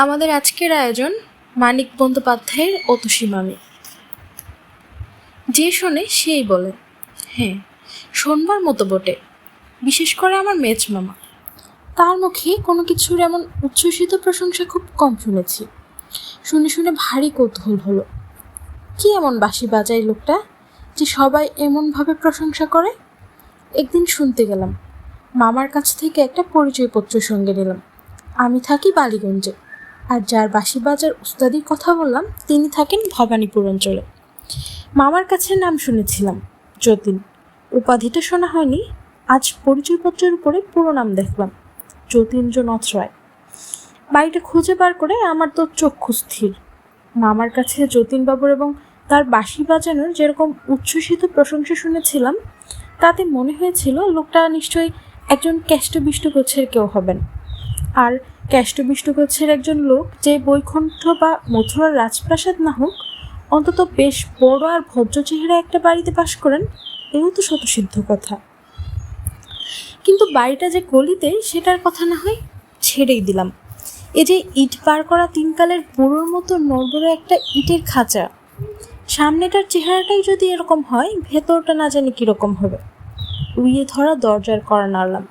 আমাদের আজকের আয়োজন মানিক বন্দ্যোপাধ্যায়ের অতসী মামি। যে শোনে সেই বলে, হ্যাঁ শোনবার মতো বটে। বিশেষ করে আমার মেজ মামা, তার মুখে কোনো কিছুর এমন উচ্ছ্বসিত প্রশংসা খুব কম শুনেছি। শুনে শুনে ভারী কৌতূহল হলো, কি এমন বাঁশি বাজায় লোকটা যে সবাই এমনভাবে প্রশংসা করে। একদিন শুনতে গেলাম, মামার কাছ থেকে একটা পরিচয়পত্র সঙ্গে নিলাম। আমি থাকি বালিগঞ্জে, আর যার বাঁশি বাজার উস্তাদির কথা বললাম তিনি থাকেন ভবানীপুর অঞ্চলে। মামার কাছে নাম শুনেছিলাম যতীন, উপাধিটা শোনা হয়নি। আজ পরিচয়পত্রের উপরে পুরো নাম দেখলাম, যতীন্দ্রনাথ রায়। বাড়িটা খুঁজে বার করে আমার তো চক্ষু স্থির। মামার কাছে যতীনবাবুর এবং তার বাঁশি বাজানোর যেরকম উচ্ছ্বসিত প্রশংসা শুনেছিলাম, তাতে মনে হয়েছিল লোকটা নিশ্চয়ই একজন কেষ্টবিষ্ট গোছের কেউ হবেন। আর কেষ্টবিষ্ট গোছের একজন লোক যে বৈকুণ্ঠ বা মথুরার রাজপ্রাসাদ না হোক, অন্তত বেশ বড় আর ভদ্র চেহারা একটা বাড়িতে বাস করেন, এও তো শতসিদ্ধ কথা। কিন্তু বাড়িটা যে গলিতে, সেটার কথা না হয় ছেড়েই দিলাম। এ যে ইট পার করা তিনকালের বুড়োর মতো নড়বড়ে একটা ইটের খাঁচা। সামনেটার চেহারাটাই যদি এরকম হয়, ভেতরটা না জানি কীরকম হবে। উইয়ে ধরা দরজার কড়া নাড়লাম।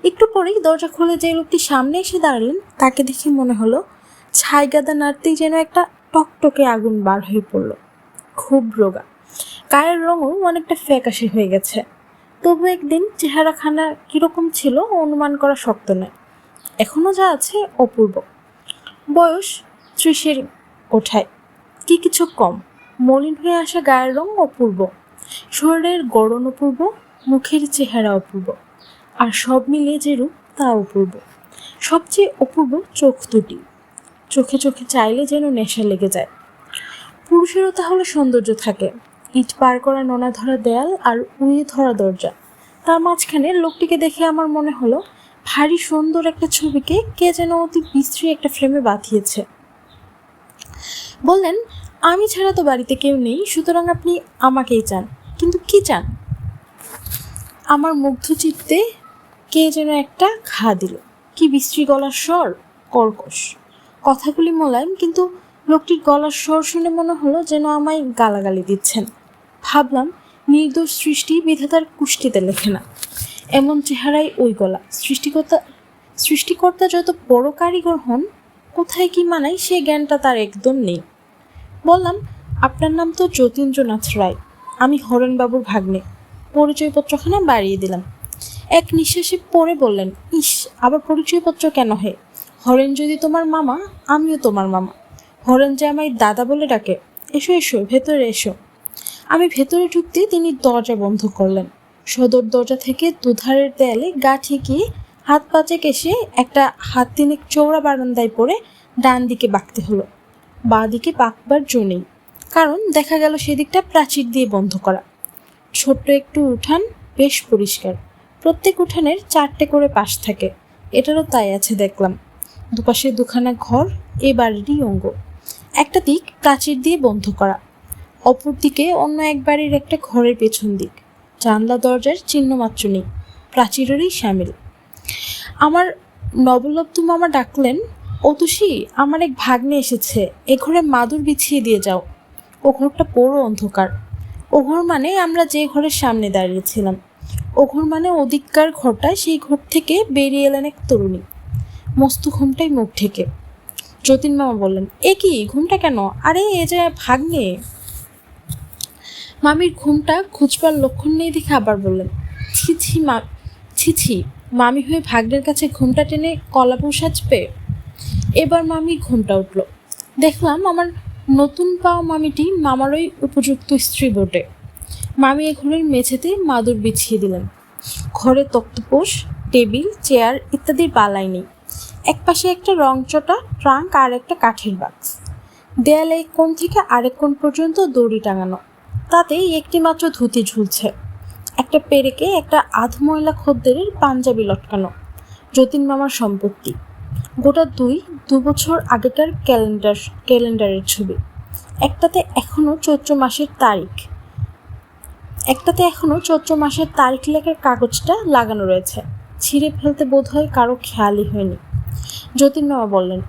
একটু পরেই দরজা খুলে যে লোকটি সামনে এসে দাঁড়ালেন, তাকে দেখে মনে হলো ছাই গাদা নাড়তেই যেন একটা টকটকে আগুন বার হয়ে পড়ল। খুব রোগা, গায়ের রঙও অনেকটা ফ্যাকাশে হয়ে গেছে। তবু একদিন চেহারাখানা কীরকম ছিল অনুমান করা শক্ত নয়। এখনও যা আছে অপূর্ব। বয়স 30-এর ওঠায়, কি কিছু কম। মলিন হয়ে আসা গায়ের রং অপূর্ব, শরীরের গড়ন অপূর্ব, মুখের চেহারা অপূর্ব, আর সব মিলিয়ে যে রূপ তা অপূর্ব। সবচেয়ে অপূর্ব চোখ দুটি, চোখে চোখে চাইলে যেন নেশা লেগে যায়। পুরুষেরও তাহলে সৌন্দর্য থাকে। ইট পার করা নোনা ধরা দেয়াল আর উইয়ে ধরা দরজা, তার মাঝখানে লোকটিকে দেখে আমার মনে হলো ভারী সুন্দর একটা ছবিকে কে যেন অতি বিশ্রী একটা ফ্রেমে বাঁধিয়েছে। বললেন, আমি ছাড়া তো বাড়িতে কেউ নেই, সুতরাং আপনি আমাকেই চান। কিন্তু কি চান? আমার মুগ্ধ চিত্তে কে যেন একটা ঘা দিল। কি বিশ্রী গলার স্বর, কর্কশ। কথাগুলি মোলায়েম, কিন্তু লোকটির গলার স্বর শুনে মনে হলো যেন আমায় গালাগালি দিচ্ছেন। ভাবলাম, নির্দোষ সৃষ্টি বিধাতার কুষ্টিতে লেখে না। এমন চেহারাই ওই গলা। সৃষ্টিকর্তা যত বড় কারিগর হন, কোথায় কি মানায় সে জ্ঞানটা তার একদম নেই। বললাম, আপনার নাম তো যতীন্দ্রনাথ রায়, আমি হরেনবাবুর ভাগ্নে। পরিচয়পত্রখানা বাড়িয়ে দিলাম। এক নিঃশ্বাসে পড়ে বললেন, ইস, আবার পরিচয়পত্র কেন হে? হরেন যদি তোমার মামা, আমিও তোমার মামা। হরেন যে আমায় দাদা বলে ডাকে। এসো এসো, ভেতরে এসো। আমি ভেতরে ঢুকতে তিনি দরজা বন্ধ করলেন। সদর দরজা থেকে দুধারের দেয়ালে গা ঠেকিয়ে হাত পাচে এসে একটা হাত তিনেক চৌড়া বারান্দায় পড়ে ডান দিকে বাঁকতে হলো। বাঁ দিকে বাঁকবার জো নেই, কারণ দেখা গেল সেদিকটা প্রাচীর দিয়ে বন্ধ করা। ছোট্ট একটু উঠান, বেশ পরিষ্কার। প্রত্যেক উঠানের 4টে করে পাশ থাকে, এটারও তাই আছে দেখলাম। দুপাশে দুখানা ঘর এ বাড়িরই অঙ্গ। একটা দিক প্রাচীর দিয়ে বন্ধ করা, অপর দিকে অন্য এক বাড়ির একটা ঘরের পেছন দিক। জানলা দরজার চিহ্নমাত্র নেই, প্রাচীরেরই সামিল। আমার নবলব্ধ মামা ডাকলেন, অতসী, আমার এক ভাগ্নে এসেছে, এ ঘরে মাদুর বিছিয়ে দিয়ে যাও। ও ঘরটা বড় অন্ধকার। ও ঘর মানে আমরা যে ঘরের সামনে দাঁড়িয়েছিলাম। ও ঘর মানে ওদিককার ঘরটায়। সেই ঘর থেকে বেরিয়ে এলেন এক তরুণী, মস্ত ঘুমটাই মুখ ঢেকে। যতীন মামা বললেন, এ কি ঘুমটা কেন? আরে এ যে ভাগ্নে। মামির ঘুমটা খুঁজবার লক্ষণ নেই দেখে আবার বললেন, ছি, মামি হয়ে ভাগ্নের কাছে ঘুমটা টেনে কলাবউ সাজবে। এবার মামির ঘুমটা উঠল। দেখলাম আমার নতুন পাওয়া মামিটি মামারই উপযুক্ত স্ত্রী বটে। মামি এ ঘরের মেঝেতে মাদুর বিছিয়ে দিলেন। ঘরে তক্তপোষ, টেবিল, চেয়ার ইত্যাদির বালাই নেই। একপাশে একটা রংচটা ট্রাঙ্ক আর একটা কাঠের বাক্স। দেয়ালে এক কোণ থেকে আরেক কোণ পর্যন্ত দড়ি টাঙানো, তাতেই একটি মাত্র ধুতি ঝুলছে। একটা পেরেকে একটা আধময়লা খদ্দেরের পাঞ্জাবি লটকানো, যতীন মামার সম্পত্তি। গোটা 2 বছর আগেকার ক্যালেন্ডারের ছবি। একটাতে এখনও চৈত্র মাসের তারিখ লেখার কাগজটা লাগানো রয়েছে। ছিঁড়ে ফেলতে বোধ হয় কারো খেয়ালই হয়নি। যতীন মামা বললেন,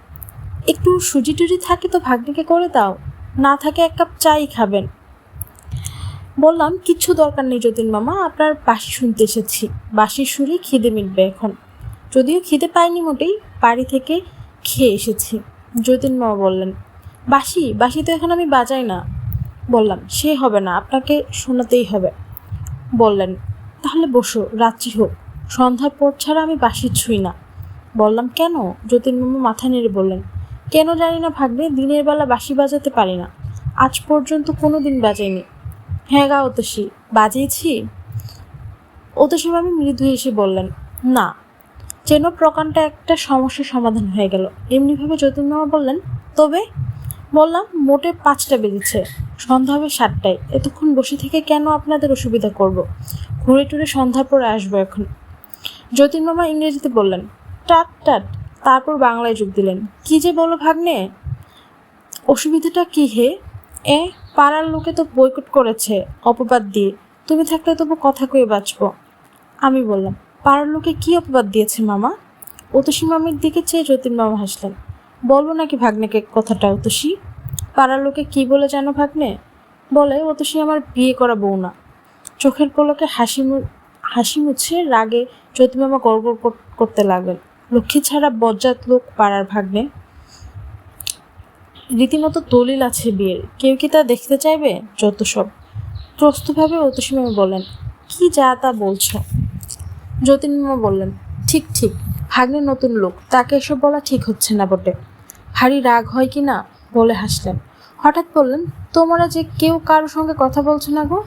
একটু সুজি টুজি থাকে তো ভাগ্নিকে করে দাও, না থাকে এক কাপ চাই খাবেন। বললাম, কিচ্ছু দরকার নেই যতীন মামা, আপনার বাঁশি শুনতে এসেছি, বাঁশির সুরে খিদে মিটবে এখন। যদিও খিদে পাইনি মোটেই, বাড়ি থেকে খেয়ে এসেছি। যতীন মামা বললেন, বাঁশি বাঁশি তো এখন আমি বাজাই না। বললাম, সে হবে না, আপনাকে শোনাতেই হবে। বললেন, তাহলে বসো, রাত্রি হোক, সন্ধ্যার পর ছাড়া আমি বাঁশি ছুঁই না। বললাম, কেন? যতীন মামা মাথা নেড়ে বললেন, কেন জানি না ভাগ্নে, দিনের বেলা বাঁশি বাজাতে পারি না, আজ পর্যন্ত কোনো দিন বাজাইনি। হ্যাঁ গা অতসী, বাজিয়েছি? অতসী মামি মৃদু হেসে বললেন, না। যেন প্রকাণ্ডটা একটা সমস্যার সমাধান হয়ে গেল। এমনিভাবে যতীন মামা বললেন, তবে? বললাম, মোটে 5টা বেজেছে, সন্ধ্যা হবে 7টায়, এতক্ষণ বসে থেকে কেন আপনাদের অসুবিধা করব? ঘুরে টুরে সন্ধ্যার পরে আসবো এখন। যতীন মামা ইংরেজিতে বললেন, টাট টাট, তারপর বাংলায় যোগ দিলেন, কি যে বলো ভাগ্নে, অসুবিধাটা কি হে? পাড়ার লোকে তো বয়কট করেছে অপবাদ দিয়ে, তুমি থাকলে তবু কথা কয়ে বাঁচব। আমি বললাম, পাড়ার লোকে কি অপবাদ দিয়েছে মামা? অতসী মামির দিকে চেয়ে যতীন মামা হাসলেন। বলবো নাকি ভাগ্নেকে কথাটা? অতসী, পাড়ার লোকে কি বলে জানো ভাগ্নে? বলে, অতসী আমার বিয়ে করা বউ না। চোখের পলকে হাসি মুছে রাগে যতীন মামা গড়গড় করতে লাগলেন, লক্ষ্মী ছাড়া বজ্জাত লোক পাড়ার ভাগ্নে, রীতিমতো দলিল আছে বিয়ের, কেউ কি তা দেখতে চাইবে? যত সব। ত্রস্তভাবে অতসী মামা বললেন, কি যা তা বলছো? যতীন মামা বললেন, ঠিক ঠিক, ভাগ্নে নতুন লোক, তাকে এসব বলা ঠিক হচ্ছে না বটে। ভারী রাগ হয় কি না? বলে হাসলেন। হঠাৎ বললেন, তোমরা যে কেউ কারোর সঙ্গে কথা বলছো না গো?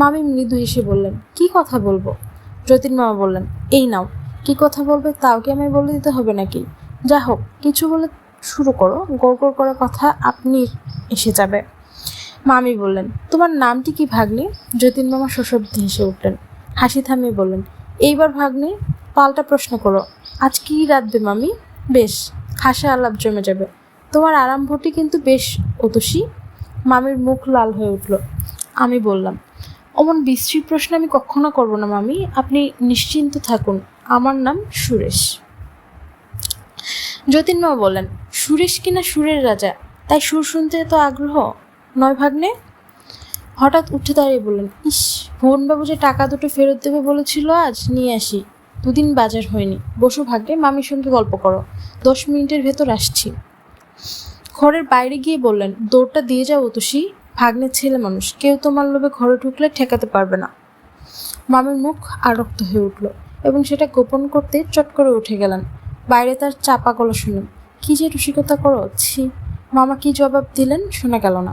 মামি মৃদু হেসে বললেন, কি কথা বলবো? যতীন মামা বললেন, এই নাও, কি কথা বলবে তাও কি আমায় বলে দিতে হবে নাকি? যা হোক, কিছু বলে শুরু করো, গড় গড় করার কথা আপনি এসে যাবে। মামি বললেন, তোমার নামটি কি ভাগ্নে? যতীন মামা সশব্দে হেসে উঠলেন, হাসি থামিয়ে বললেন, এইবার ভাগ্নে পাল্টা প্রশ্ন করো, আজ কি রাঁধবে মামি? বেশ, হাসা আলাপ জমে যাবে। তোমার আরম্ভটি কিন্তু বেশ অতসী। মামির মুখ লাল হয়ে উঠল। আমি বললাম, অমন বিশ্রী প্রশ্ন আমি কখনো করব না মামি, আপনি নিশ্চিন্ত থাকুন, আমার নাম সুরেশ। যতীন মামা বললেন, সুরেশ কিনা সুরের রাজা, তাই সুর শুনতে এত আগ্রহ নয় ভাগ্নে? হঠাৎ উঠে দাঁড়িয়ে বললেন, ইস, ভুবনবাবু যে টাকা দুটো ফেরত দেবে বলেছিল, আজ নিয়ে আসি, 2 দিন বাজার হয়নি। বসো ভাগ্নে, মামির সঙ্গে গল্প করো, 10 মিনিটের ভেতর আসছি। ঘরের বাইরে গিয়ে বললেন, দৌড়টা দিয়ে যাও অতসী, ভাগ্নের ছেলে মানুষ, কেউ তোমার লোভে ঘরে ঢুকলে ঠেকাতে পারবে না। মামির মুখ আরক্ত হয়ে উঠল এবং সেটা গোপন করতে চট করে উঠে গেলেন। বাইরে তার চাপা গলা শুনলেন, কি যে রসিকতা করো, ছি। মামা কি জবাব দিলেন শোনা গেল না।